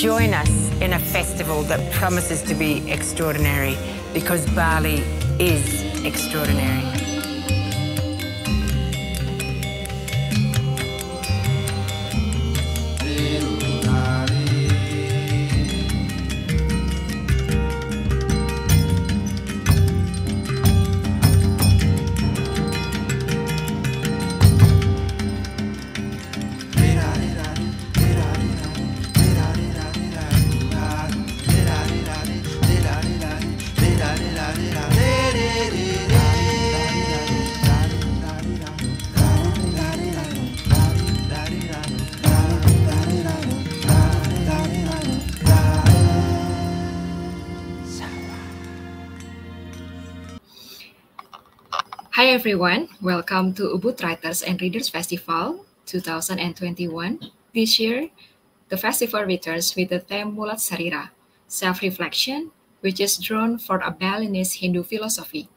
Join us in a festival that promises to be extraordinary, because Bali is extraordinary. Hi everyone, welcome to Ubud Writers and Readers Festival 2021. This year, the festival returns with the theme Mulat Sarira, self-reflection, which is drawn from a Balinese Hindu philosophy.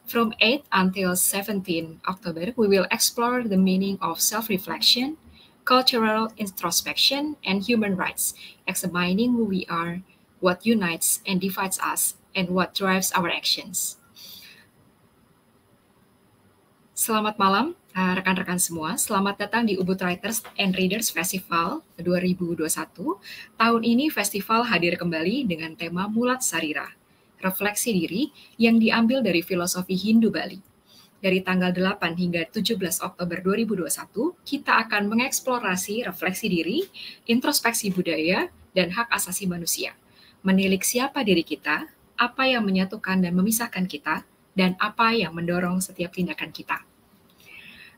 From 8 until 17 October, we will explore the meaning of self-reflection, cultural introspection, and human rights, examining who we are, what unites and divides us, and what drives our actions. Selamat malam, rekan-rekan semua. Selamat datang di Ubud Writers and Readers Festival 2021. Tahun ini festival hadir kembali dengan tema Mulat Sarira, refleksi diri yang diambil dari filosofi Hindu Bali. Dari tanggal 8 hingga 17 Oktober 2021, kita akan mengeksplorasi refleksi diri, introspeksi budaya, dan hak asasi manusia. Menilik siapa diri kita, apa yang menyatukan dan memisahkan kita, dan apa yang mendorong setiap tindakan kita.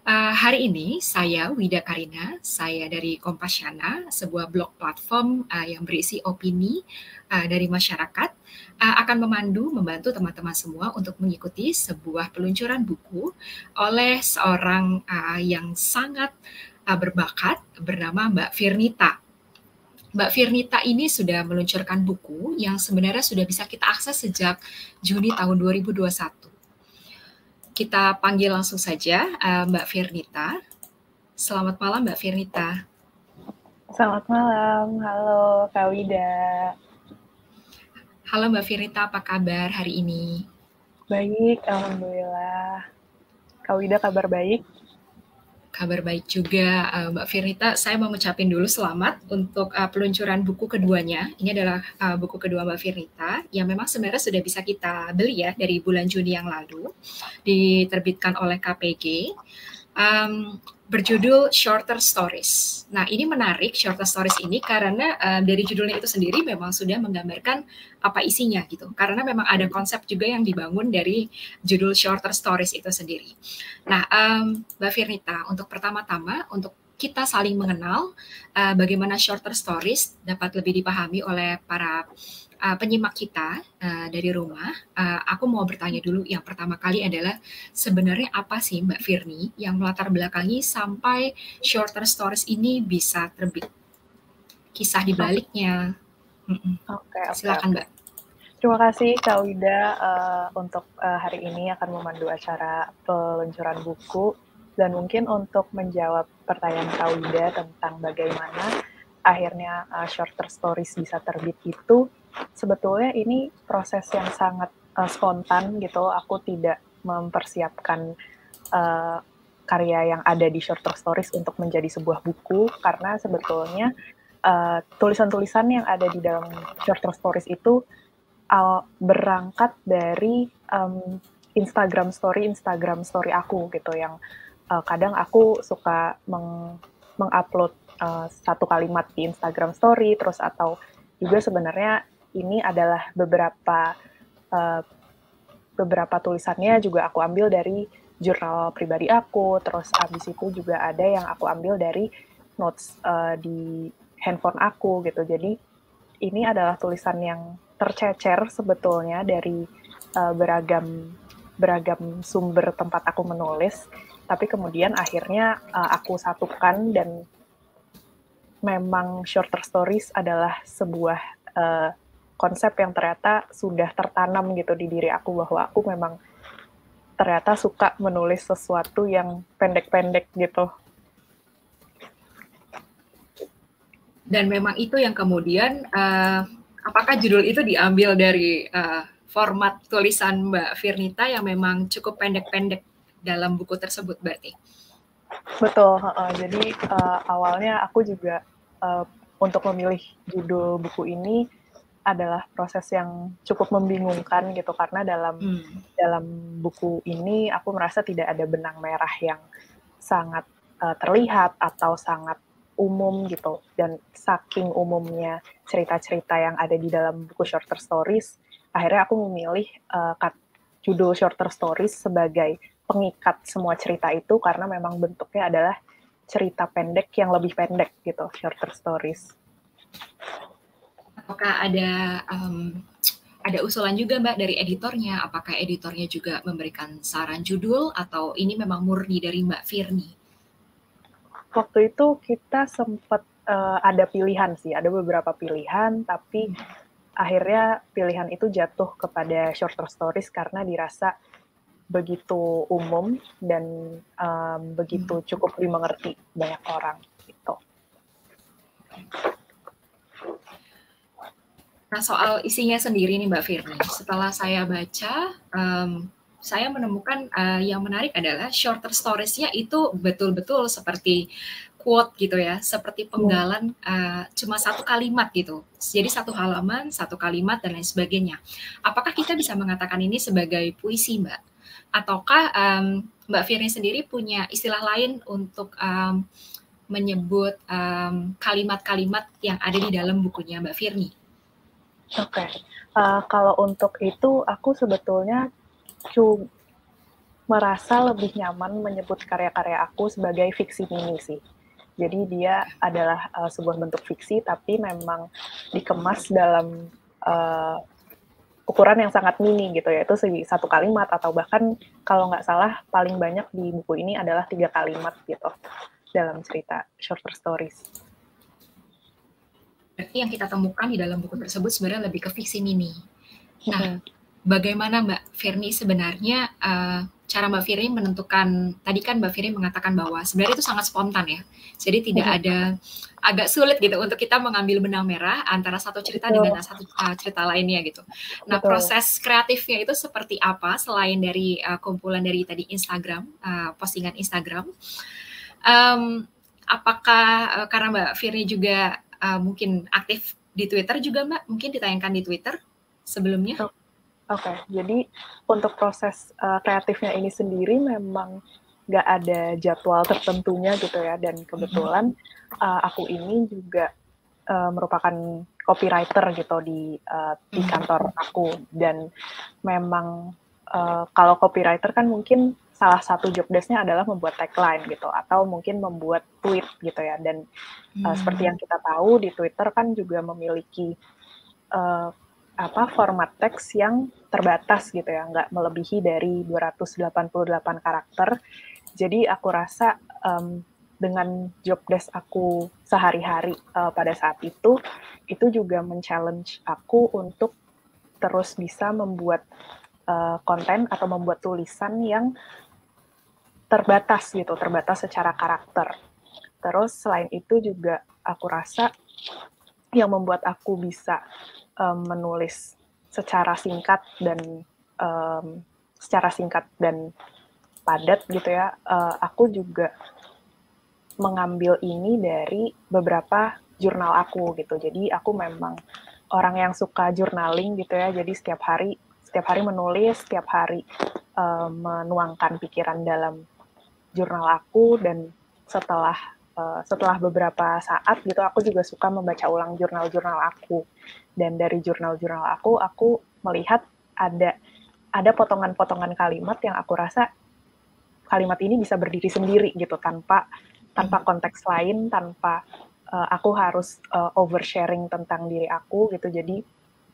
Hari ini saya Wida Karina, saya dari Kompasiana, sebuah blog platform yang berisi opini dari masyarakat, akan membantu teman-teman semua untuk mengikuti sebuah peluncuran buku oleh seorang yang sangat berbakat bernama Mbak Firnita. Mbak Firnita ini sudah meluncurkan buku yang sebenarnya sudah bisa kita akses sejak Juni tahun 2021. Kita panggil langsung saja Mbak Firnita. Selamat malam Mbak Firnita. Selamat malam, halo Kak Wida. Halo Mbak Firnita, apa kabar hari ini? Baik, alhamdulillah. Kak Wida kabar baik? Kabar baik juga Mbak Firnita. Saya mau ngucapin dulu selamat untuk peluncuran buku keduanya. Ini adalah buku kedua Mbak Firnita yang memang sebenarnya sudah bisa kita beli ya dari bulan Juni yang lalu. Diterbitkan oleh KPG. Berjudul Shorter Stories. Nah, ini menarik Shorter Stories ini karena dari judulnya itu sendiri memang sudah menggambarkan apa isinya gitu. Karena memang ada konsep juga yang dibangun dari judul Shorter Stories itu sendiri. Nah, Mbak Firnita, untuk pertama-tama untuk kita saling mengenal bagaimana Shorter Stories dapat lebih dipahami oleh para penyimak kita dari rumah, aku mau bertanya dulu yang pertama kali adalah sebenarnya apa sih Mbak Firni yang melatar belakangi sampai Shorter Stories ini bisa terbit? Kisah di baliknya. Oke. Silakan Mbak. Terima kasih Kak Wida untuk hari ini akan memandu acara peluncuran buku, dan mungkin untuk menjawab pertanyaan Kak Wida tentang bagaimana akhirnya Shorter Stories bisa terbit itu, sebetulnya ini proses yang sangat spontan gitu. Aku tidak mempersiapkan karya yang ada di Shorter Stories untuk menjadi sebuah buku, karena sebetulnya tulisan-tulisan yang ada di dalam Shorter Stories itu berangkat dari Instagram story aku gitu, yang kadang aku suka mengupload satu kalimat di Instagram story, terus atau juga sebenarnya ini adalah beberapa tulisannya juga aku ambil dari jurnal pribadi aku, terus abis itu juga ada yang aku ambil dari notes di handphone aku gitu. Jadi ini adalah tulisan yang tercecer sebetulnya dari beragam sumber tempat aku menulis, tapi kemudian akhirnya aku satukan, dan memang Shorter Stories adalah sebuah konsep yang ternyata sudah tertanam gitu di diri aku, bahwa aku memang ternyata suka menulis sesuatu yang pendek-pendek gitu. Dan memang itu yang kemudian, apakah judul itu diambil dari format tulisan Mbak Firnita yang memang cukup pendek-pendek dalam buku tersebut berarti? Betul, jadi awalnya aku juga untuk memilih judul buku ini adalah proses yang cukup membingungkan gitu, karena dalam buku ini aku merasa tidak ada benang merah yang sangat terlihat atau sangat umum gitu, dan saking umumnya cerita-cerita yang ada di dalam buku shorter stories, akhirnya aku memilih judul shorter stories sebagai pengikat semua cerita itu, karena memang bentuknya adalah cerita pendek yang lebih pendek gitu, shorter stories. Apakah ada usulan juga Mbak dari editornya? Apakah editornya juga memberikan saran judul atau ini memang murni dari Mbak Firni? Waktu itu kita sempat ada pilihan sih, ada beberapa pilihan, tapi akhirnya pilihan itu jatuh kepada shorter stories karena dirasa begitu umum dan begitu cukup dimengerti banyak orang gitu. Nah, soal isinya sendiri nih Mbak Firni, setelah saya baca, saya menemukan yang menarik adalah shorter stories-nya itu betul-betul seperti quote gitu ya, seperti penggalan cuma satu kalimat gitu. Jadi satu halaman, satu kalimat, dan lain sebagainya. Apakah kita bisa mengatakan ini sebagai puisi, Mbak? Ataukah Mbak Firni sendiri punya istilah lain untuk menyebut kalimat-kalimat yang ada di dalam bukunya Mbak Firni? Oke, kalau untuk itu aku sebetulnya merasa lebih nyaman menyebut karya-karya aku sebagai fiksi mini sih. Jadi dia adalah sebuah bentuk fiksi, tapi memang dikemas dalam ukuran yang sangat mini gitu, yaitu satu kalimat, atau bahkan kalau nggak salah paling banyak di buku ini adalah 3 kalimat gitu dalam cerita shorter stories. Berarti yang kita temukan di dalam buku tersebut sebenarnya lebih ke fiksi mini. Nah, bagaimana Mbak Firni sebenarnya cara Mbak Firni menentukan, tadi kan Mbak Firni mengatakan bahwa sebenarnya itu sangat spontan ya, jadi tidak ada, agak sulit gitu untuk kita mengambil benang merah antara satu cerita dengan satu cerita lainnya gitu. Nah, proses kreatifnya itu seperti apa selain dari kumpulan dari tadi Instagram, postingan Instagram? Apakah karena Mbak Firni juga mungkin aktif di Twitter juga Mbak, mungkin ditayangkan di Twitter sebelumnya? Oke, jadi untuk proses kreatifnya ini sendiri memang nggak ada jadwal tertentunya gitu ya, dan kebetulan aku ini juga merupakan copywriter gitu di kantor aku, dan memang kalau copywriter kan mungkin salah satu job desk-nya adalah membuat tagline gitu, atau mungkin membuat tweet gitu ya, dan seperti yang kita tahu di Twitter kan juga memiliki format teks yang terbatas gitu ya, nggak melebihi dari 288 karakter. Jadi aku rasa dengan job desk aku sehari-hari pada saat itu juga men-challenge aku untuk terus bisa membuat konten atau membuat tulisan yang terbatas gitu, terbatas secara karakter. Terus selain itu juga aku rasa yang membuat aku bisa menulis secara singkat dan padat gitu ya, aku juga mengambil ini dari beberapa jurnal aku gitu. Jadi aku memang orang yang suka journaling gitu ya, jadi setiap hari menulis, setiap hari menuangkan pikiran dalam jurnal aku, dan setelah beberapa saat gitu aku juga suka membaca ulang jurnal-jurnal aku, dan dari jurnal-jurnal aku melihat ada potongan-potongan kalimat yang aku rasa kalimat ini bisa berdiri sendiri gitu, tanpa konteks lain, tanpa aku harus oversharing tentang diri aku gitu. Jadi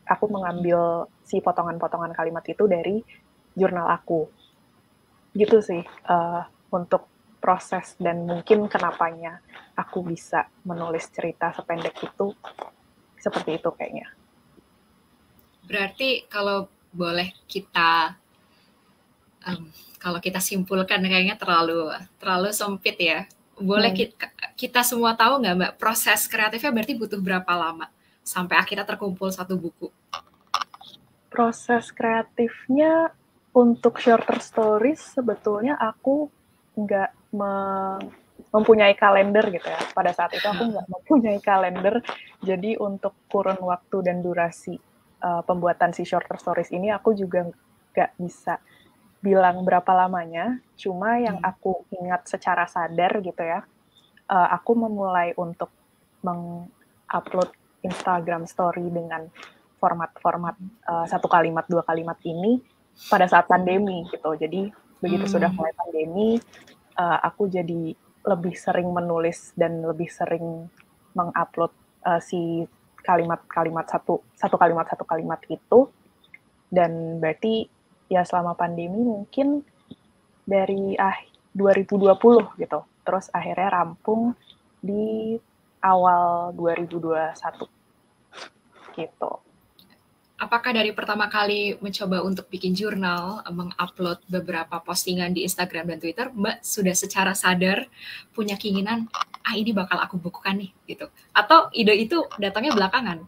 aku mengambil si potongan-potongan kalimat itu dari jurnal aku gitu sih, untuk proses dan mungkin kenapanya aku bisa menulis cerita sependek itu, seperti itu kayaknya. Berarti kalau boleh kita kalau kita simpulkan kayaknya terlalu sempit ya. Boleh kita semua tahu nggak Mbak, proses kreatifnya berarti butuh berapa lama sampai akhirnya terkumpul satu buku? Proses kreatifnya untuk shorter stories sebetulnya aku nggak mempunyai kalender gitu ya. Pada saat itu aku nggak mempunyai kalender, jadi untuk kurun waktu dan durasi pembuatan si shorter stories ini aku juga nggak bisa bilang berapa lamanya. Cuma yang aku ingat secara sadar gitu ya, aku memulai untuk mengupload Instagram Story dengan format-format 1 kalimat, 2 kalimat ini pada saat pandemi gitu. Jadi begitu sudah mulai pandemi, aku jadi lebih sering menulis dan lebih sering mengupload si kalimat-kalimat satu kalimat itu. Dan berarti ya selama pandemi mungkin dari 2020 gitu. Terus akhirnya rampung di awal 2021 gitu. Apakah dari pertama kali mencoba untuk bikin jurnal, mengupload beberapa postingan di Instagram dan Twitter, Mbak sudah secara sadar punya keinginan, ini bakal aku bukukan nih, gitu? Atau ide itu datangnya belakangan?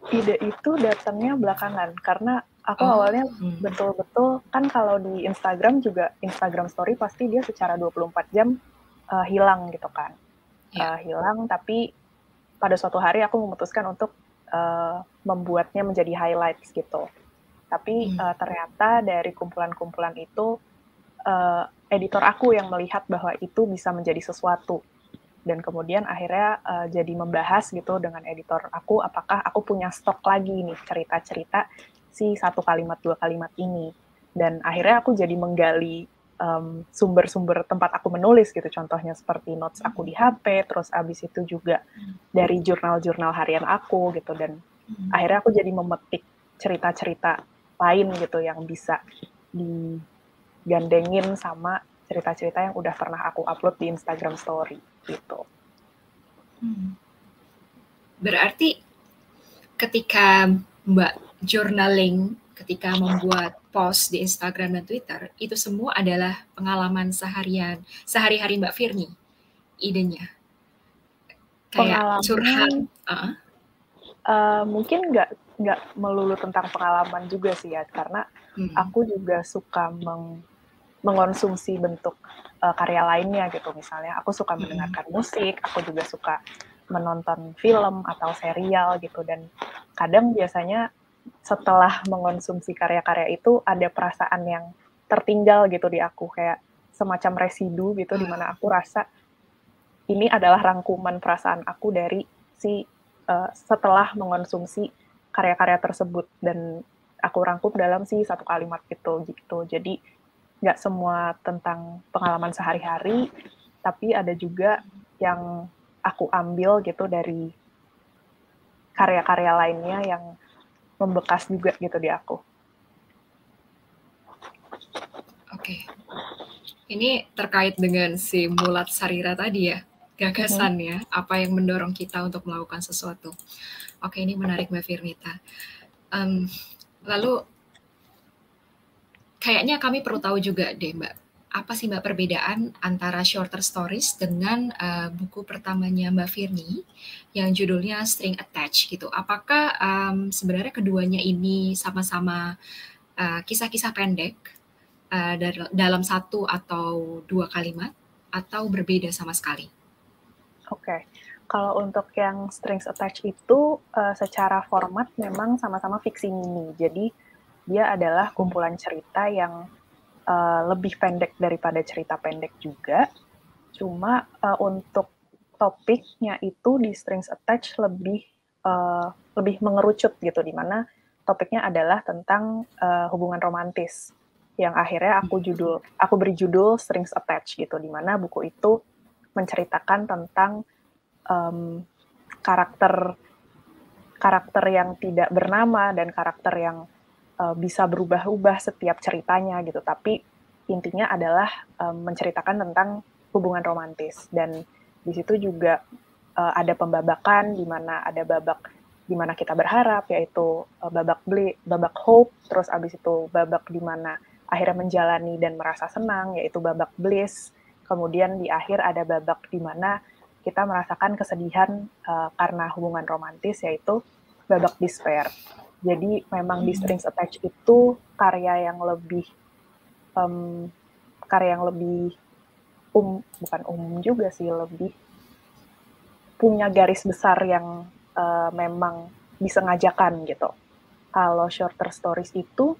Ide itu datangnya belakangan, karena aku awalnya betul-betul, kan kalau di Instagram juga, Instagram Story pasti dia secara 24 jam hilang gitu kan. Hilang, tapi pada suatu hari aku memutuskan untuk membuatnya menjadi highlights gitu. Tapi ternyata dari kumpulan-kumpulan itu, editor aku yang melihat bahwa itu bisa menjadi sesuatu. Dan kemudian akhirnya jadi membahas gitu dengan editor aku, apakah aku punya stok lagi nih cerita-cerita si 1 kalimat, 2 kalimat ini. Dan akhirnya aku jadi menggali sumber-sumber tempat aku menulis gitu, contohnya seperti notes aku di HP, terus abis itu juga dari jurnal-jurnal harian aku gitu, dan akhirnya aku jadi memetik cerita-cerita lain gitu yang bisa digandengin sama cerita-cerita yang udah pernah aku upload di Instagram Story gitu. Berarti ketika Mbak journaling, ketika membuat post di Instagram dan Twitter, itu semua adalah pengalaman sehari-hari Mbak Firni, idenya? Kayak curhat? Mungkin nggak melulu tentang pengalaman juga sih ya, karena aku juga suka mengonsumsi bentuk karya lainnya gitu. Misalnya aku suka mendengarkan musik, aku juga suka menonton film atau serial gitu, dan kadang biasanya setelah mengonsumsi karya-karya itu ada perasaan yang tertinggal gitu di aku, kayak semacam residu gitu, di mana aku rasa ini adalah rangkuman perasaan aku dari setelah mengonsumsi karya-karya tersebut, dan aku rangkum dalam 1 kalimat gitu. Jadi nggak semua tentang pengalaman sehari-hari, tapi ada juga yang aku ambil gitu dari karya-karya lainnya yang membekas juga gitu di aku. Oke. Ini terkait dengan si Mulat Sarira tadi ya, gagasannya, apa yang mendorong kita untuk melakukan sesuatu. Oke, ini menarik Mbak Firnita. Lalu, kayaknya kami perlu tahu juga deh Mbak, apa sih Mbak perbedaan antara shorter stories dengan buku pertamanya Mbak Firni yang judulnya String Attached gitu. Apakah sebenarnya keduanya ini sama-sama kisah-kisah pendek dalam 1 atau 2 kalimat, atau berbeda sama sekali? Oke. Kalau untuk yang Strings Attached itu secara format memang sama-sama fiksi mini. Jadi dia adalah kumpulan cerita yang lebih pendek daripada cerita pendek juga. Cuma untuk topiknya itu di Strings Attached lebih mengerucut gitu, di mana topiknya adalah tentang hubungan romantis, yang akhirnya aku beri judul Strings Attached gitu, di mana buku itu menceritakan tentang karakter yang tidak bernama dan karakter yang bisa berubah-ubah setiap ceritanya gitu, tapi intinya adalah menceritakan tentang hubungan romantis. Dan di situ juga ada pembabakan, di mana ada babak di mana kita berharap, yaitu babak hope, terus abis itu babak di mana akhirnya menjalani dan merasa senang, yaitu babak bliss. kemudian di akhir ada babak di mana kita merasakan kesedihan karena hubungan romantis, yaitu babak despair. Jadi memang di Strings Attached itu karya yang lebih bukan umum juga sih, lebih punya garis besar yang memang disengajakan gitu. Kalau shorter stories itu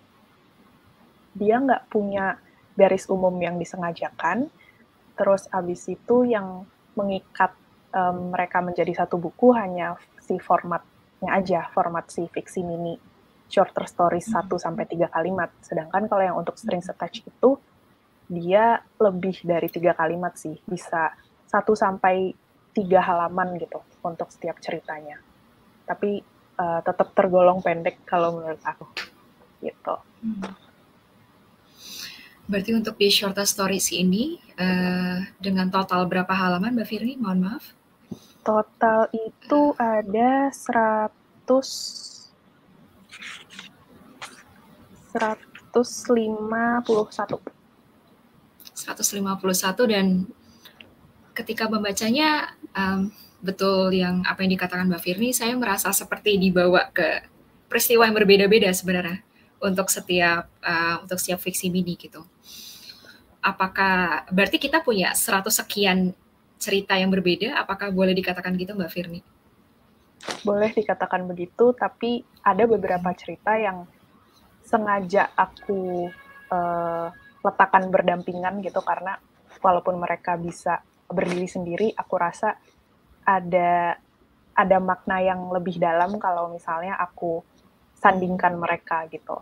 dia nggak punya garis umum yang disengajakan, terus abis itu yang mengikat mereka menjadi satu buku hanya si formatnya aja, format si fiksi mini shorter stories 1-3 kalimat. Sedangkan kalau yang untuk Strings Attached itu dia lebih dari 3 kalimat sih, bisa 1-3 halaman gitu untuk setiap ceritanya. Tapi tetap tergolong pendek kalau menurut aku gitu. Berarti untuk di shorter stories ini dengan total berapa halaman Mbak Firni? Mohon maaf. Total itu ada 151. 151, dan ketika membacanya betul yang apa yang dikatakan Mbak Firni, saya merasa seperti dibawa ke peristiwa yang berbeda-beda sebenarnya untuk setiap fiksi mini gitu. Apakah berarti kita punya 100 sekian cerita yang berbeda? Apakah boleh dikatakan gitu Mbak Firni? Boleh dikatakan begitu, tapi ada beberapa cerita yang sengaja aku letakkan berdampingan gitu, karena walaupun mereka bisa berdiri sendiri, aku rasa ada makna yang lebih dalam kalau misalnya aku sandingkan mereka gitu.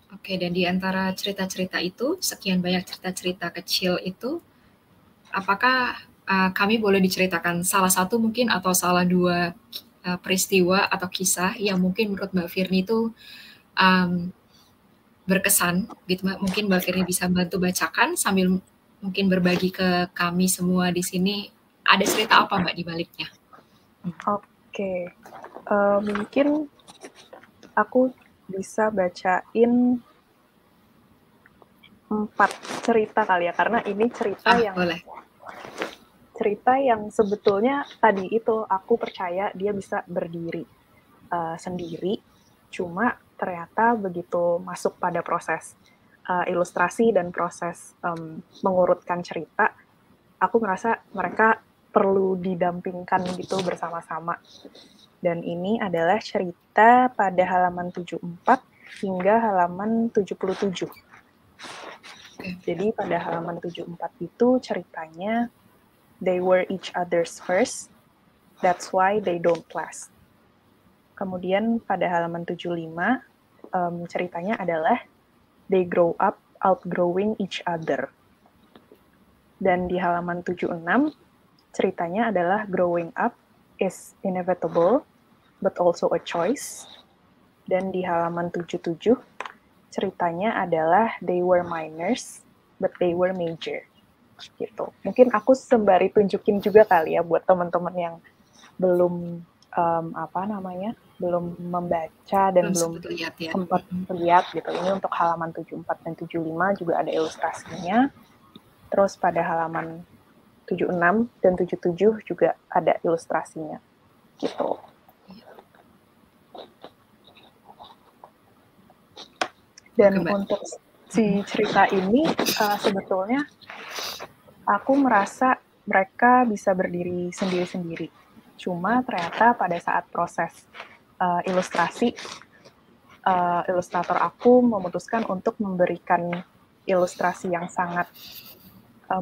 Oke, dan di antara cerita-cerita itu, sekian banyak cerita-cerita kecil itu, apakah kami boleh diceritakan salah satu mungkin atau salah dua peristiwa atau kisah yang mungkin menurut Mbak Firni itu berkesan gitu, mungkin Mbak Firni bisa bantu bacakan sambil mungkin berbagi ke kami semua di sini, ada cerita apa Mbak di baliknya? Oke. Mungkin aku bisa bacain 4 cerita kali ya, karena ini cerita yang sebetulnya tadi itu aku percaya dia bisa berdiri sendiri, cuma ternyata begitu masuk pada proses ilustrasi dan proses mengurutkan cerita, aku merasa mereka perlu didampingkan gitu bersama-sama. Dan ini adalah cerita pada halaman 74 hingga halaman 77. Jadi pada halaman 74 itu ceritanya, they were each other's first, that's why they don't last. Kemudian pada halaman 75, ceritanya adalah they grow up outgrowing each other. Dan di halaman 76, ceritanya adalah growing up is inevitable, but also a choice. Dan di halaman 77, ceritanya adalah they were minors, but they were major. Gitu. Mungkin aku sembari tunjukin juga kali ya buat teman-teman yang belum belum membaca dan belum sempat lihat gitu. Ini untuk halaman 74 dan 75 juga ada ilustrasinya. Terus pada halaman 76 dan 77 juga ada ilustrasinya. Gitu. Dan untuk si cerita ini sebetulnya aku merasa mereka bisa berdiri sendiri-sendiri. Cuma ternyata pada saat proses ilustrasi, ilustrator aku memutuskan untuk memberikan ilustrasi yang sangat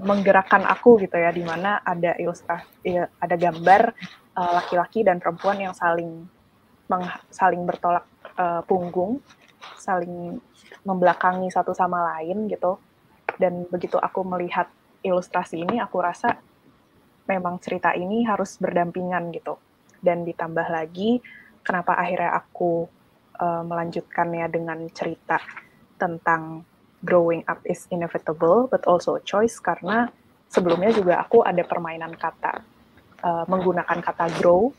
menggerakkan aku gitu ya, di mana ada ilustrasi, ada gambar laki-laki dan perempuan yang saling bertolak punggung, saling membelakangi satu sama lain gitu. Dan begitu aku melihat ilustrasi ini, aku rasa memang cerita ini harus berdampingan gitu. Dan ditambah lagi, kenapa akhirnya aku melanjutkannya dengan cerita tentang growing up is inevitable, but also a choice, karena sebelumnya juga aku ada permainan kata, menggunakan kata grow,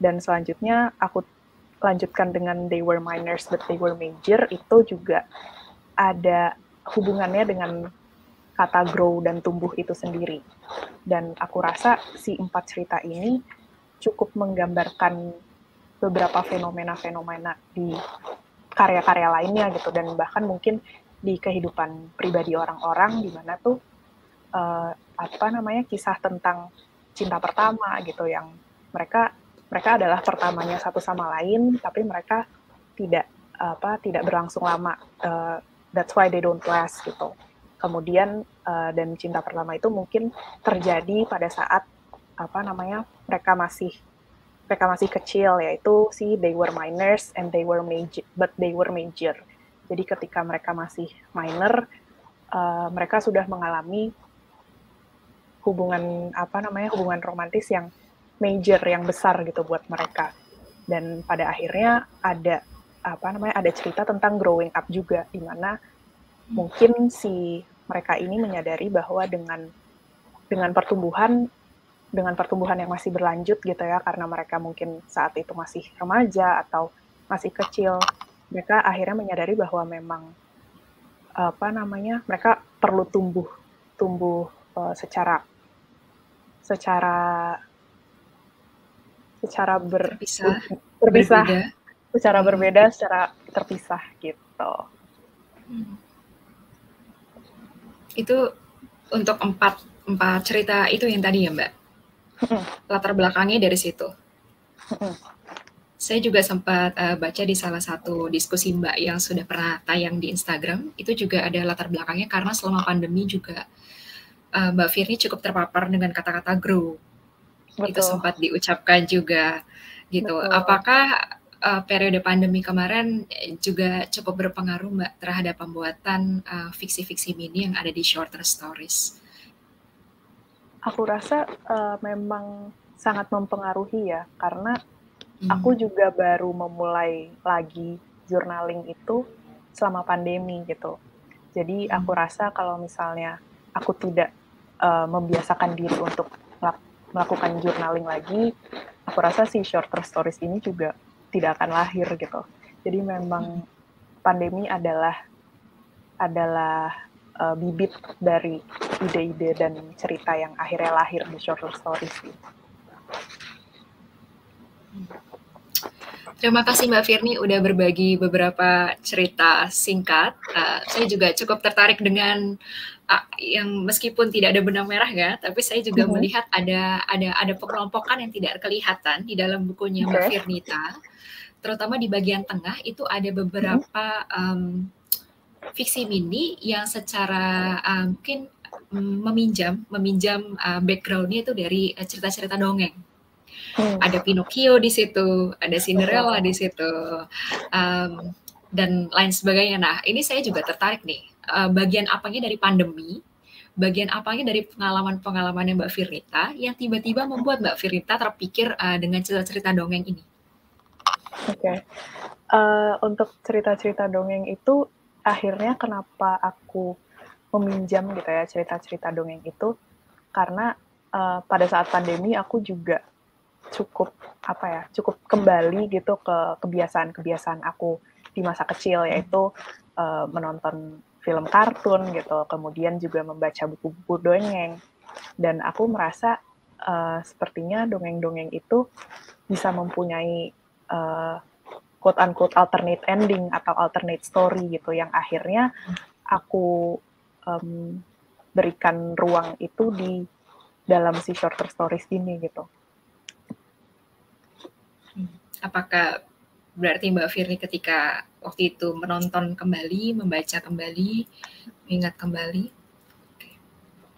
dan selanjutnya aku lanjutkan dengan they were minors but they were major, itu juga ada hubungannya dengan kata grow dan tumbuh itu sendiri. Dan aku rasa si 4 cerita ini cukup menggambarkan beberapa fenomena-fenomena di karya-karya lainnya gitu, dan bahkan mungkin di kehidupan pribadi orang-orang di mana tuh kisah tentang cinta pertama gitu, yang mereka adalah pertamanya satu sama lain, tapi mereka tidak berlangsung lama. That's why they don't last gitu. Kemudian dan cinta pertama itu mungkin terjadi pada saat mereka masih kecil, yaitu they were minors and they were major. Jadi ketika mereka masih minor, mereka sudah mengalami hubungan romantis yang major, yang besar gitu buat mereka. Dan pada akhirnya ada cerita tentang growing up juga, di mana mungkin si mereka ini menyadari bahwa dengan pertumbuhan yang masih berlanjut gitu ya, karena mereka mungkin saat itu masih remaja atau masih kecil, mereka akhirnya menyadari bahwa memang mereka perlu tumbuh secara berbeda, secara terpisah gitu. Itu untuk empat cerita itu yang tadi ya, Mbak? Latar belakangnya dari situ. Saya juga sempat baca di salah satu diskusi Mbak yang sudah pernah tayang di Instagram, itu juga ada latar belakangnya karena selama pandemi juga Mbak Firni cukup terpapar dengan kata-kata grow. Betul. Itu sempat diucapkan juga gitu. Betul. Apakah periode pandemi kemarin juga cukup berpengaruh Mbak terhadap pembuatan fiksi-fiksi mini yang ada di Shorter Stories? Aku rasa memang sangat mempengaruhi ya, karena aku juga baru memulai lagi journaling itu selama pandemi gitu. Jadi aku rasa kalau misalnya aku tidak membiasakan diri untuk melakukan journaling lagi, aku rasa si Shorter Stories ini juga tidak akan lahir gitu. Jadi memang pandemi adalah bibit dari ide-ide dan cerita yang akhirnya lahir di Shorter Stories gitu. Terima kasih Mbak Firni udah berbagi beberapa cerita singkat. Saya juga cukup tertarik dengan yang meskipun tidak ada benang merah ya, tapi saya juga melihat ada pengelompokan yang tidak kelihatan di dalam bukunya Mbak Firnita. Terutama di bagian tengah itu ada beberapa fiksi mini yang secara mungkin meminjam background-nya itu dari cerita-cerita dongeng. Ada Pinocchio di situ, ada Cinderella di situ, dan lain sebagainya. Nah, ini saya juga tertarik nih. Bagian apanya dari pandemi, bagian apanya dari pengalaman-pengalamannya Mbak Firnita yang tiba-tiba membuat Mbak Firnita terpikir dengan cerita-cerita dongeng ini. Oke. Untuk cerita-cerita dongeng itu, akhirnya kenapa aku meminjam gitu ya cerita-cerita dongeng itu, karena pada saat pandemi aku juga cukup kembali gitu ke kebiasaan aku di masa kecil, yaitu menonton film kartun gitu, kemudian juga membaca buku-buku dongeng, dan aku merasa sepertinya dongeng-dongeng itu bisa mempunyai quote-unquote alternate ending atau alternate story gitu, yang akhirnya aku berikan ruang itu di dalam si Shorter Stories ini gitu. Apakah berarti Mbak Firni ketika waktu itu menonton kembali, membaca kembali, mengingat kembali?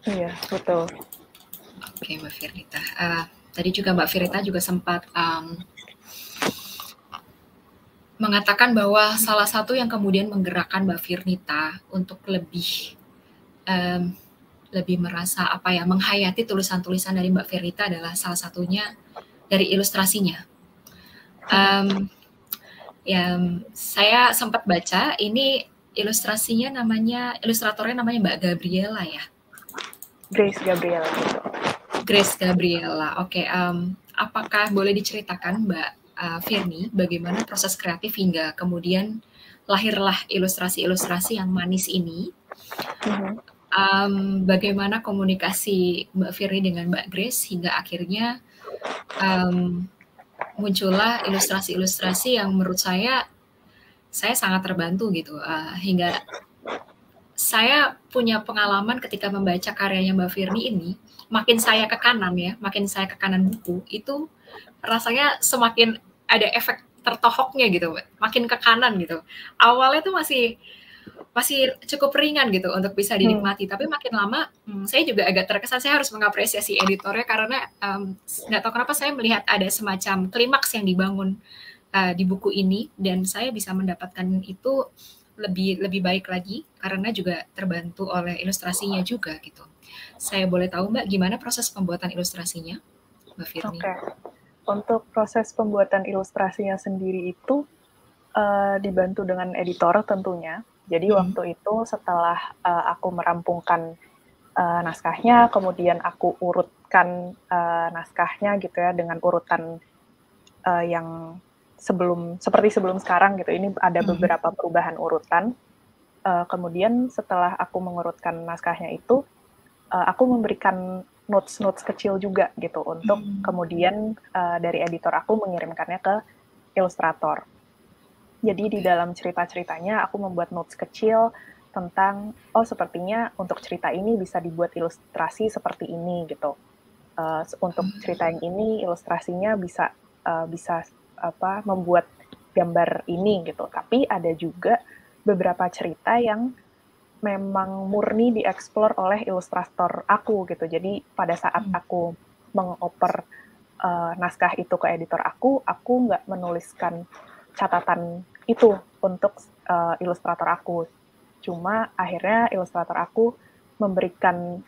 Iya, betul. Oke, Mbak Firnita. Tadi juga Mbak Firnita juga sempat mengatakan bahwa salah satu yang kemudian menggerakkan Mbak Firnita untuk lebih merasa menghayati tulisan-tulisan dari Mbak Firnita adalah salah satunya dari ilustrasinya. Saya sempat baca ini ilustratornya namanya Mbak Gabriela ya. Grace Gabriela. Oke. Apakah boleh diceritakan Mbak Firni bagaimana proses kreatif hingga kemudian lahirlah ilustrasi-ilustrasi yang manis ini? bagaimana komunikasi Mbak Firly dengan Mbak Grace hingga akhirnya muncullah ilustrasi-ilustrasi yang menurut saya sangat terbantu gitu, hingga saya punya pengalaman ketika membaca karyanya Mbak Firly ini, makin saya ke kanan buku, itu rasanya semakin ada efek tertohoknya gitu, makin ke kanan gitu. Awalnya tuh masih cukup ringan gitu untuk bisa dinikmati, tapi makin lama saya juga agak terkesan, saya harus mengapresiasi editornya karena nggak tahu kenapa saya melihat ada semacam klimaks yang dibangun di buku ini, dan saya bisa mendapatkan itu lebih baik lagi karena juga terbantu oleh ilustrasinya juga gitu. Saya boleh tahu Mbak gimana proses pembuatan ilustrasinya, Mbak Firly? Oke. Untuk proses pembuatan ilustrasinya sendiri itu dibantu dengan editor tentunya. Jadi waktu itu setelah aku merampungkan naskahnya, kemudian aku urutkan naskahnya gitu ya dengan urutan yang seperti sebelum sekarang gitu. Ini ada beberapa perubahan urutan. Kemudian setelah aku mengurutkan naskahnya itu, aku memberikan notes kecil juga gitu untuk kemudian dari editor aku mengirimkannya ke ilustrator. Jadi di dalam cerita-ceritanya aku membuat notes kecil tentang sepertinya untuk cerita ini bisa dibuat ilustrasi seperti ini gitu. Untuk cerita yang ini ilustrasinya bisa membuat gambar ini gitu. Tapi ada juga beberapa cerita yang memang murni dieksplor oleh ilustrator aku gitu. Jadi pada saat aku mengoper naskah itu ke editor aku nggak menuliskan catatan itu untuk ilustrator aku. Cuma akhirnya ilustrator aku memberikan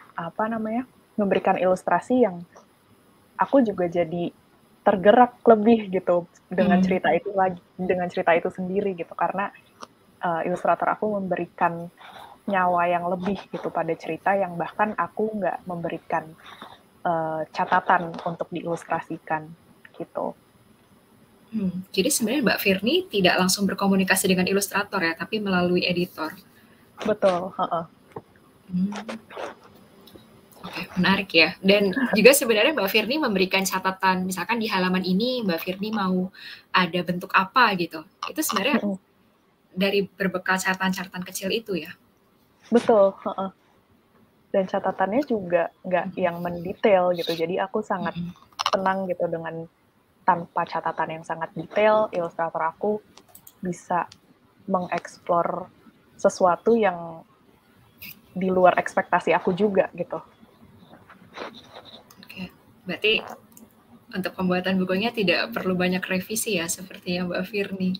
memberikan ilustrasi yang aku juga jadi tergerak lebih gitu dengan cerita itu sendiri gitu, karena ilustrator aku memberikan nyawa yang lebih gitu pada cerita yang bahkan aku nggak memberikan catatan untuk diilustrasikan gitu. Jadi sebenarnya Mbak Firly tidak langsung berkomunikasi dengan ilustrator ya, tapi melalui editor. Betul. Oke, menarik ya. Dan juga sebenarnya Mbak Firly memberikan catatan, misalkan di halaman ini Mbak Firly mau ada bentuk apa gitu. Itu sebenarnya dari berbekal catatan-catatan kecil itu ya? Betul. Dan catatannya juga nggak yang mendetail gitu. Jadi aku sangat senang gitu dengan tanpa catatan yang sangat detail, ilustrator aku bisa mengeksplor sesuatu yang di luar ekspektasi aku juga gitu. Oke, berarti untuk pembuatan bukunya tidak perlu banyak revisi ya, sepertinya Mbak Firly.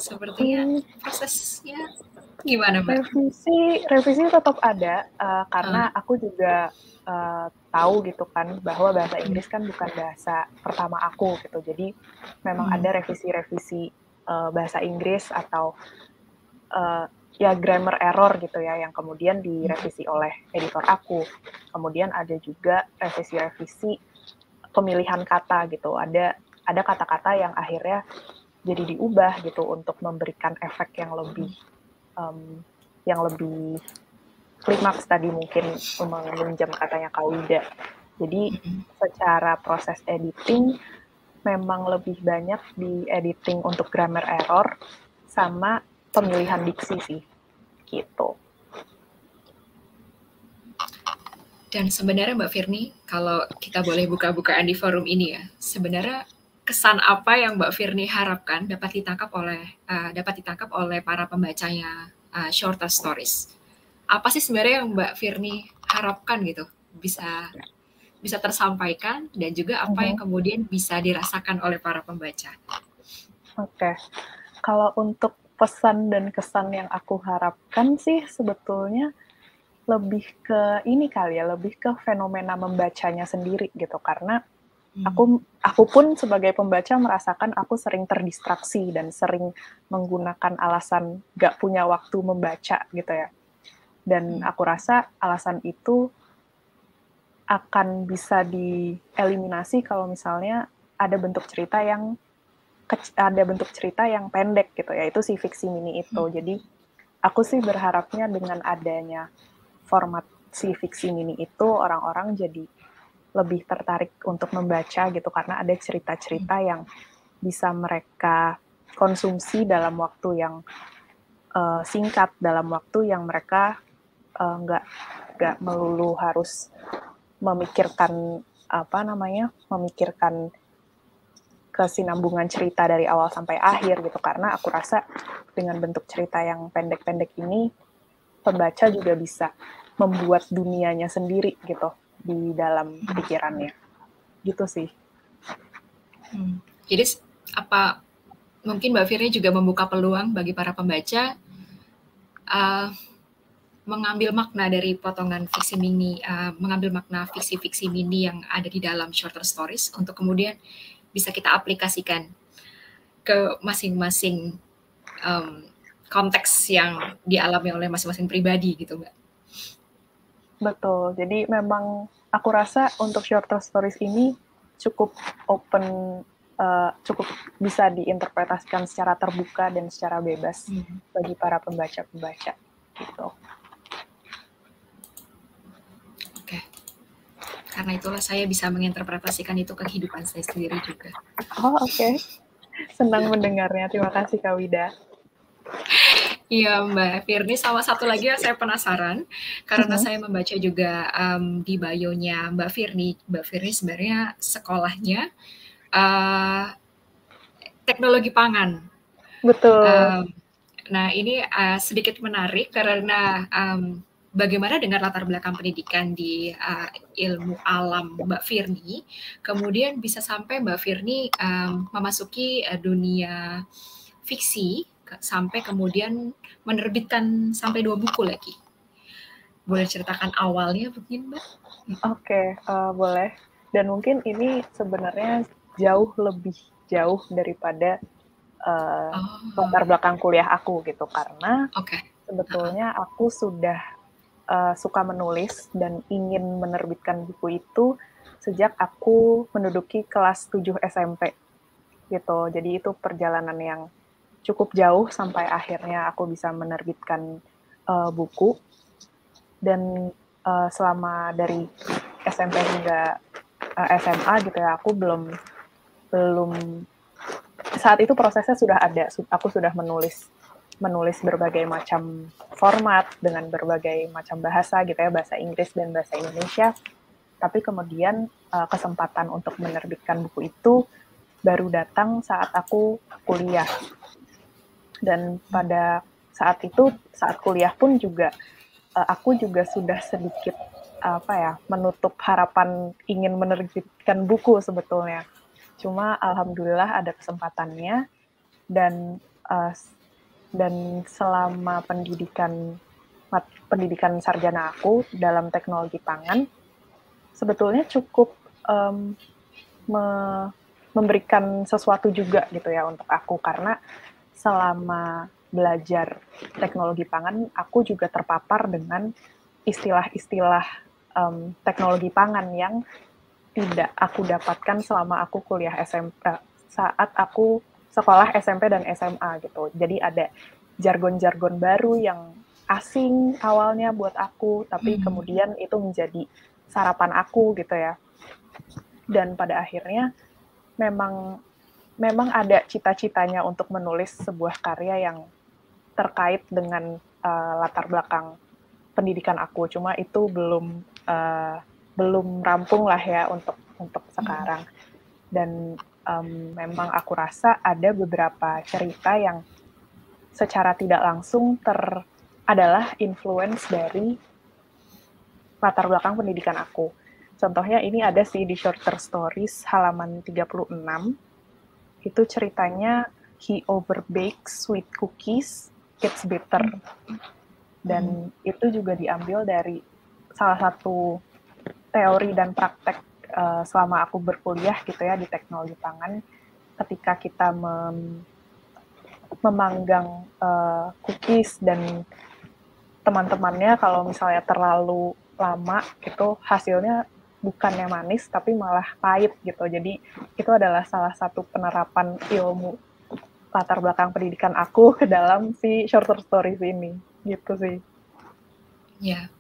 Sepertinya prosesnya gimana Mbak? Revisi tetap ada, karena aku juga tahu gitu kan, bahwa bahasa Inggris kan bukan bahasa pertama aku gitu. Jadi memang ada revisi-revisi bahasa Inggris atau ya grammar error gitu ya, yang kemudian direvisi oleh editor aku. Kemudian ada juga revisi-revisi pemilihan kata gitu. Ada kata-kata yang akhirnya jadi diubah gitu untuk memberikan efek yang lebih klimaks tadi, mungkin meminjam katanya Kak Wida. Jadi secara proses editing memang lebih banyak di editing untuk grammar error sama pemilihan diksi sih, gitu. Dan sebenarnya Mbak Firly, kalau kita boleh buka-bukaan di forum ini ya, sebenarnya kesan apa yang Mbak Firly harapkan dapat ditangkap oleh para pembacanya shorter stories? Apa sih sebenarnya yang Mbak Firly harapkan gitu bisa tersampaikan, dan juga apa yang kemudian bisa dirasakan oleh para pembaca? Oke. Kalau untuk pesan dan kesan yang aku harapkan sih sebetulnya lebih ke ini kali ya, lebih ke fenomena membacanya sendiri gitu, karena aku pun sebagai pembaca merasakan aku sering terdistraksi dan sering menggunakan alasan gak punya waktu membaca gitu ya. Dan aku rasa alasan itu akan bisa dieliminasi kalau misalnya ada bentuk cerita yang pendek gitu ya, itu si fiksi mini itu. Jadi aku sih berharapnya dengan adanya format si fiksi mini itu orang-orang jadi lebih tertarik untuk membaca gitu, karena ada cerita-cerita yang bisa mereka konsumsi dalam waktu yang singkat, dalam waktu yang mereka nggak melulu harus memikirkan kesinambungan cerita dari awal sampai akhir gitu, karena aku rasa dengan bentuk cerita yang pendek-pendek ini pembaca juga bisa membuat dunianya sendiri gitu di dalam pikirannya gitu sih. Jadi apa mungkin Mbak Firly juga membuka peluang bagi para pembaca mengambil makna dari potongan fiksi mini, mengambil makna fiksi-fiksi mini yang ada di dalam shorter stories untuk kemudian bisa kita aplikasikan ke masing-masing konteks yang dialami oleh masing-masing pribadi gitu, Mbak. Betul, jadi memang aku rasa untuk shorter stories ini cukup open, cukup bisa diinterpretasikan secara terbuka dan secara bebas bagi para pembaca-pembaca gitu. Oke. Karena itulah saya bisa menginterpretasikan itu ke kehidupan saya sendiri juga. Oh, oke. Senang mendengarnya. Terima kasih, Kak Wida. Iya, Mbak Firly, sama satu lagi yang saya penasaran, karena saya membaca juga di bio-nya Mbak Firly. Mbak Firly sebenarnya sekolahnya teknologi pangan. Betul. Nah, ini sedikit menarik karena bagaimana dengan latar belakang pendidikan di ilmu alam Mbak Firly, kemudian bisa sampai Mbak Firly memasuki dunia fiksi, sampai kemudian menerbitkan sampai 2 buku lagi. Boleh ceritakan awalnya mungkin, Mbak? Oke, boleh. Dan mungkin ini sebenarnya lebih jauh daripada latar belakang kuliah aku gitu, karena sebetulnya aku sudah suka menulis dan ingin menerbitkan buku itu sejak aku menduduki kelas 7 SMP gitu. Jadi itu perjalanan yang cukup jauh sampai akhirnya aku bisa menerbitkan buku. Dan selama dari SMP hingga SMA gitu ya, aku belum saat itu prosesnya sudah ada. Aku sudah menulis berbagai macam format dengan berbagai macam bahasa gitu ya, bahasa Inggris dan bahasa Indonesia. Tapi kemudian kesempatan untuk menerbitkan buku itu baru datang saat aku kuliah. Dan pada saat itu, saat kuliah pun juga aku juga sudah sedikit menutup harapan ingin menerbitkan buku sebetulnya. Cuma alhamdulillah ada kesempatannya, dan selama pendidikan sarjana aku dalam teknologi pangan sebetulnya cukup memberikan sesuatu juga gitu ya untuk aku, karena selama belajar teknologi pangan aku juga terpapar dengan istilah-istilah teknologi pangan yang tidak aku dapatkan selama aku kuliah SMP, saat aku sekolah SMP dan SMA gitu. Jadi ada jargon-jargon baru yang asing awalnya buat aku, tapi kemudian itu menjadi sarapan aku gitu ya. Dan pada akhirnya memang ada cita-citanya untuk menulis sebuah karya yang terkait dengan latar belakang pendidikan aku. Cuma itu belum rampung lah ya untuk sekarang. Dan memang aku rasa ada beberapa cerita yang secara tidak langsung adalah influence dari latar belakang pendidikan aku. Contohnya ini ada sih di Shorter Stories halaman 36. Itu ceritanya he overbakes sweet cookies, it's bitter. Dan itu juga diambil dari salah satu teori dan praktek selama aku berkuliah gitu ya di teknologi pangan. Ketika kita memanggang cookies dan teman-temannya, kalau misalnya terlalu lama itu hasilnya bukannya manis tapi malah pahit gitu. Jadi itu adalah salah satu penerapan ilmu latar belakang pendidikan aku ke dalam si shorter stories ini gitu sih. Ya,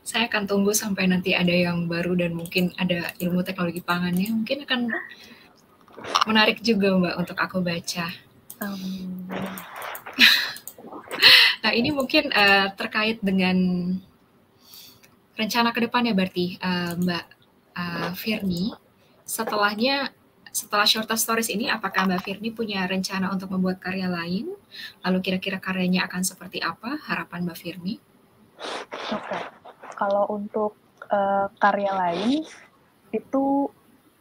Saya akan tunggu sampai nanti ada yang baru dan mungkin ada ilmu teknologi pangannya, mungkin akan menarik juga Mbak untuk aku baca. Nah ini mungkin terkait dengan rencana ke depannya berarti Mbak Firni, setelah Shorter Stories ini, apakah Mbak Firni punya rencana untuk membuat karya lain? Lalu kira-kira karyanya akan seperti apa? Harapan Mbak Firni? Oke. Kalau untuk karya lain, itu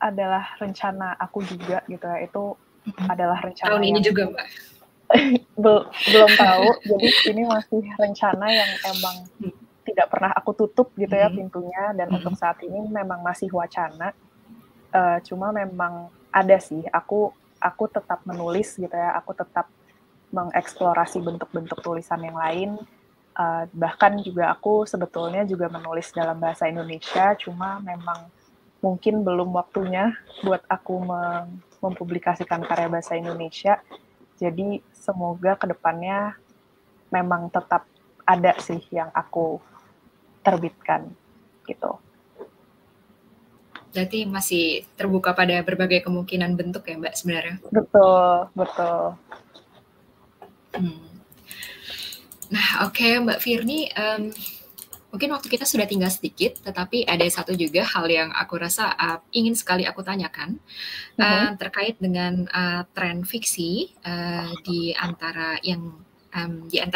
adalah rencana aku juga gitu ya. Itu adalah rencana tahun ini yang juga Mbak? belum tahu. Jadi ini masih rencana yang emang tidak pernah aku tutup gitu ya pintunya. Dan untuk saat ini memang masih wacana. Cuma memang ada sih, aku tetap menulis gitu ya, aku tetap mengeksplorasi bentuk-bentuk tulisan yang lain, bahkan juga aku sebetulnya juga menulis dalam bahasa Indonesia, cuma memang mungkin belum waktunya buat aku mempublikasikan karya bahasa Indonesia, jadi semoga kedepannya memang tetap ada sih yang aku terbitkan gitu. Berarti masih terbuka pada berbagai kemungkinan bentuk ya Mbak sebenarnya? Betul, betul. Nah oke, Mbak Firni, mungkin waktu kita sudah tinggal sedikit, tetapi ada satu juga hal yang aku rasa ingin sekali aku tanyakan, terkait dengan tren fiksi di antara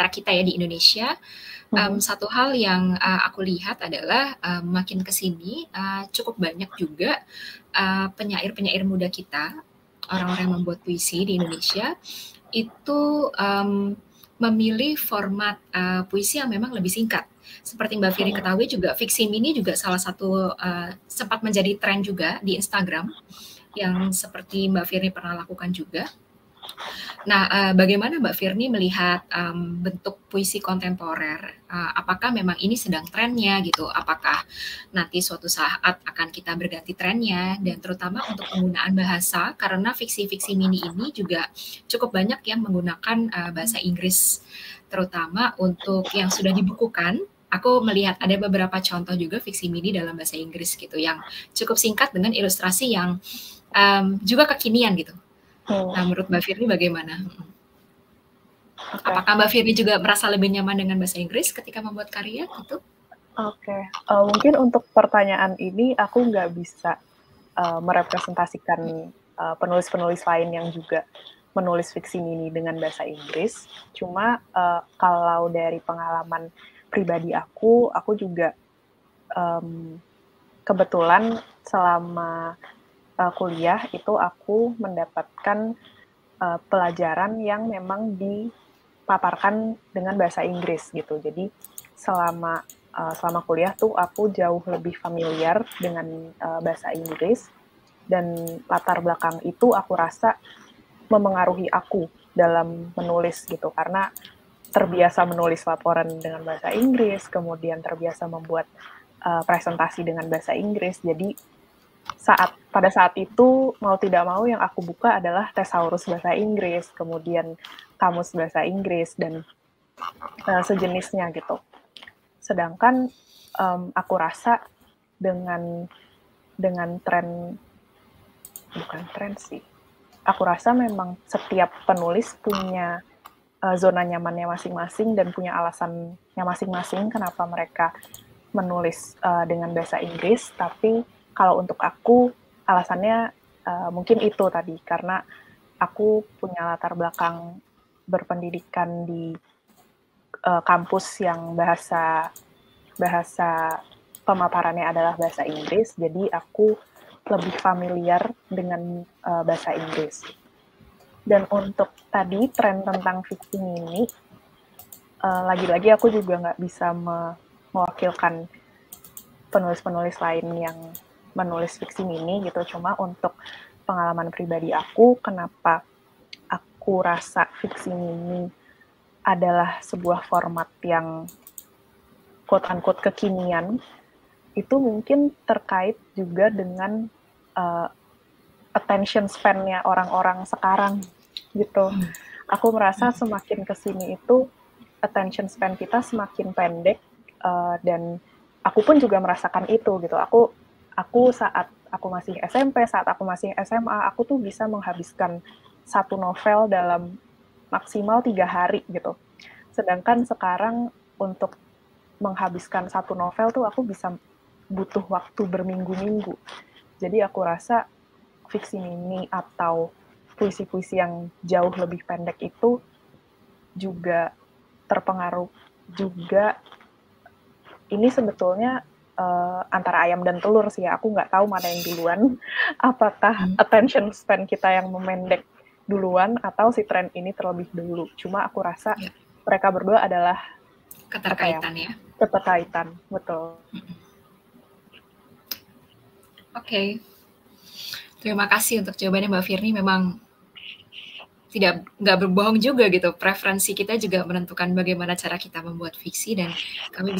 kita ya di Indonesia. Satu hal yang aku lihat adalah makin kesini cukup banyak juga penyair-penyair muda kita, orang-orang yang membuat puisi di Indonesia, itu memilih format puisi yang memang lebih singkat. Seperti Mbak Firni ketahui juga, fiksi mini juga salah satu sempat menjadi tren juga di Instagram, yang seperti Mbak Firni pernah lakukan juga. Nah, bagaimana Mbak Firni melihat bentuk puisi kontemporer? Apakah memang ini sedang trennya gitu? Apakah nanti suatu saat akan kita berganti trennya? Dan terutama untuk penggunaan bahasa, karena fiksi-fiksi mini ini juga cukup banyak yang menggunakan bahasa Inggris, terutama untuk yang sudah dibukukan. Aku melihat ada beberapa contoh juga fiksi mini dalam bahasa Inggris gitu, yang cukup singkat dengan ilustrasi yang juga kekinian gitu. Nah, menurut Mbak Firni bagaimana? Apakah Mbak Firni juga merasa lebih nyaman dengan bahasa Inggris ketika membuat karya gitu? Oke. Mungkin untuk pertanyaan ini aku nggak bisa merepresentasikan penulis-penulis lain yang juga menulis fiksi mini dengan bahasa Inggris. Cuma kalau dari pengalaman pribadi aku juga kebetulan selama kuliah itu aku mendapatkan pelajaran yang memang dipaparkan dengan bahasa Inggris gitu. Jadi selama kuliah tuh aku jauh lebih familiar dengan bahasa Inggris, dan latar belakang itu aku rasa memengaruhi aku dalam menulis gitu, karena terbiasa menulis laporan dengan bahasa Inggris, kemudian terbiasa membuat presentasi dengan bahasa Inggris. Jadi pada saat itu mau tidak mau yang aku buka adalah thesaurus bahasa Inggris, kemudian kamus bahasa Inggris dan sejenisnya gitu. Sedangkan aku rasa dengan bukan tren sih. Aku rasa memang setiap penulis punya zona nyamannya masing-masing dan punya alasannya masing-masing kenapa mereka menulis dengan bahasa Inggris. Tapi kalau untuk aku, alasannya mungkin itu tadi, karena aku punya latar belakang berpendidikan di kampus yang bahasa pemaparannya adalah bahasa Inggris, jadi aku lebih familiar dengan bahasa Inggris. Dan untuk tadi tren tentang fiksi mini, lagi-lagi aku juga nggak bisa mewakilkan penulis-penulis lain yang menulis fiksi mini gitu. Cuma untuk pengalaman pribadi aku, kenapa aku rasa fiksi mini adalah sebuah format yang quote-unquote kekinian, itu mungkin terkait juga dengan attention span-nya orang-orang sekarang gitu. Aku merasa semakin kesini itu attention span kita semakin pendek, dan aku pun juga merasakan itu gitu. Aku saat aku masih SMP, saat aku masih SMA, aku tuh bisa menghabiskan satu novel dalam maksimal 3 hari gitu. Sedangkan sekarang untuk menghabiskan satu novel tuh aku bisa butuh waktu berminggu-minggu. Jadi aku rasa fiksi mini atau puisi-puisi yang jauh lebih pendek itu juga terpengaruh juga. Ini sebetulnya antara ayam dan telur sih ya. Aku nggak tahu mana yang duluan. Apakah attention span kita yang memendek duluan atau si tren ini terlebih dulu. Cuma aku rasa mereka berdua adalah keterkaitan ya. Keterkaitan, betul. Oke. Terima kasih untuk jawabannya Mbak Firni. Memang nggak berbohong juga gitu. Preferensi kita juga menentukan bagaimana cara kita membuat fiksi, dan kami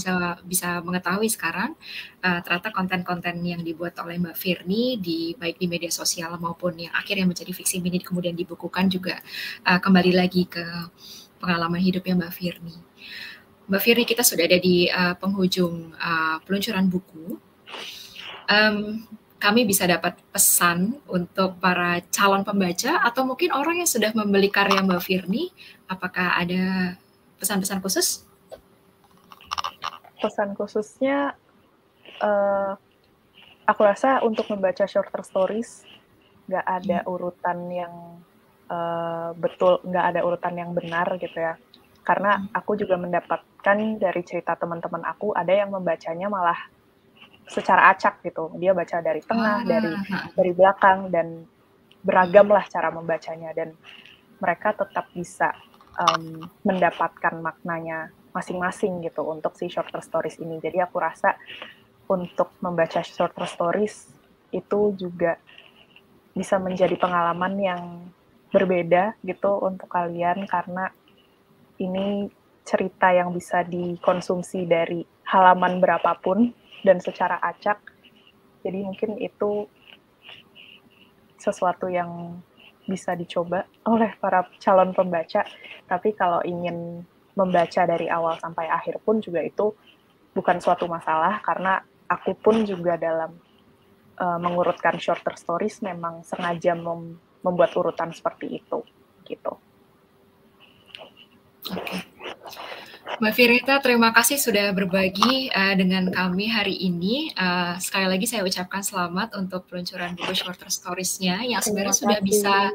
bisa mengetahui sekarang ternyata konten-konten yang dibuat oleh Mbak Firni baik di media sosial maupun yang akhirnya menjadi fiksi mini kemudian dibukukan juga kembali lagi ke pengalaman hidupnya Mbak Firni. Mbak Firni, kita sudah ada di penghujung peluncuran buku. Kami bisa dapat pesan untuk para calon pembaca atau mungkin orang yang sudah membeli karya Mbak Firni. Apakah ada pesan-pesan khusus? Pesan khususnya, aku rasa untuk membaca shorter stories, nggak ada urutan yang betul, nggak ada urutan yang benar gitu ya. Karena aku juga mendapatkan dari cerita teman-teman aku, ada yang membacanya malah secara acak gitu. Dia baca dari tengah, dari belakang, dan beragam lah cara membacanya. Dan mereka tetap bisa mendapatkan maknanya masing-masing gitu untuk si shorter stories ini. Jadi aku rasa untuk membaca shorter stories itu juga bisa menjadi pengalaman yang berbeda gitu untuk kalian, karena ini cerita yang bisa dikonsumsi dari halaman berapapun dan secara acak. Jadi mungkin itu sesuatu yang bisa dicoba oleh para calon pembaca. Tapi kalau ingin membaca dari awal sampai akhir pun juga itu bukan suatu masalah, karena aku pun juga dalam mengurutkan shorter stories memang sengaja membuat urutan seperti itu gitu. Mbak Firita, terima kasih sudah berbagi dengan kami hari ini. Sekali lagi saya ucapkan selamat untuk peluncuran buku shorter stories-nya yang sebenarnya sudah bisa,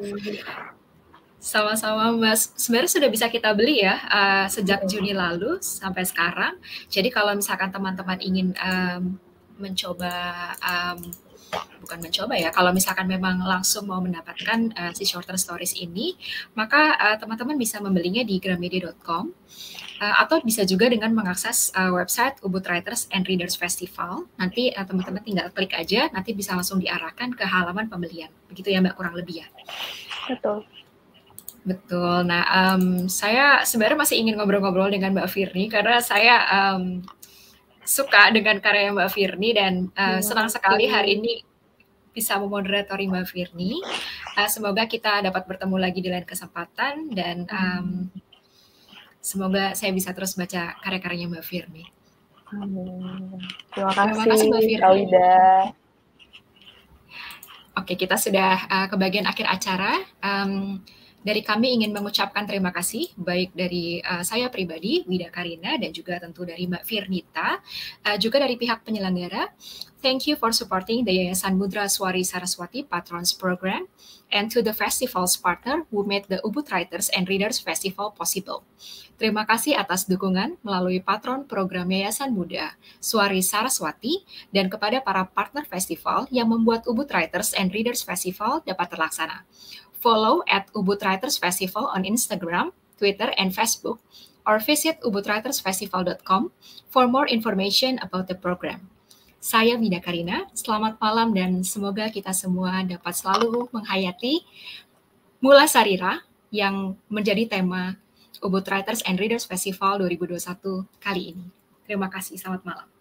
sama-sama Mbak, sebenarnya sudah bisa kita beli ya sejak Juni lalu sampai sekarang. Jadi kalau misalkan teman-teman ingin kalau misalkan memang langsung mau mendapatkan si shorter stories ini, maka teman-teman bisa membelinya di gramedia.com. Atau bisa juga dengan mengakses website Ubud Writers and Readers Festival. Nanti teman-teman tinggal klik aja, nanti bisa langsung diarahkan ke halaman pembelian. Begitu ya Mbak, kurang lebih ya? Betul. Nah, saya sebenarnya masih ingin ngobrol-ngobrol dengan Mbak Firni, karena saya suka dengan karya Mbak Firni, dan senang sekali hari ini bisa memoderatori Mbak Firni. Semoga kita dapat bertemu lagi di lain kesempatan, dan semoga saya bisa terus baca karya-karyanya Mbak Firni. Terima kasih Mbak Firni. Oke, kita sudah ke bagian akhir acara. Dari kami ingin mengucapkan terima kasih, baik dari saya pribadi, Wida Karina, dan juga tentu dari Mbak Firnita, juga dari pihak penyelenggara. Thank you for supporting the Yayasan Mudra Swari Saraswati Patrons Program, and to the festival's partner who made the Ubud Writers and Readers Festival possible. Terima kasih atas dukungan melalui patron program Yayasan Muda Swari Saraswati, dan kepada para partner festival yang membuat Ubud Writers and Readers Festival dapat terlaksana. Follow at Ubud Writers Festival on Instagram, Twitter, and Facebook, or visit ubudwritersfestival.com for more information about the program. Saya Wida Karina, selamat malam, dan semoga kita semua dapat selalu menghayati Mula Sarira yang menjadi tema Ubud Writers and Readers Festival 2021 kali ini. Terima kasih, selamat malam.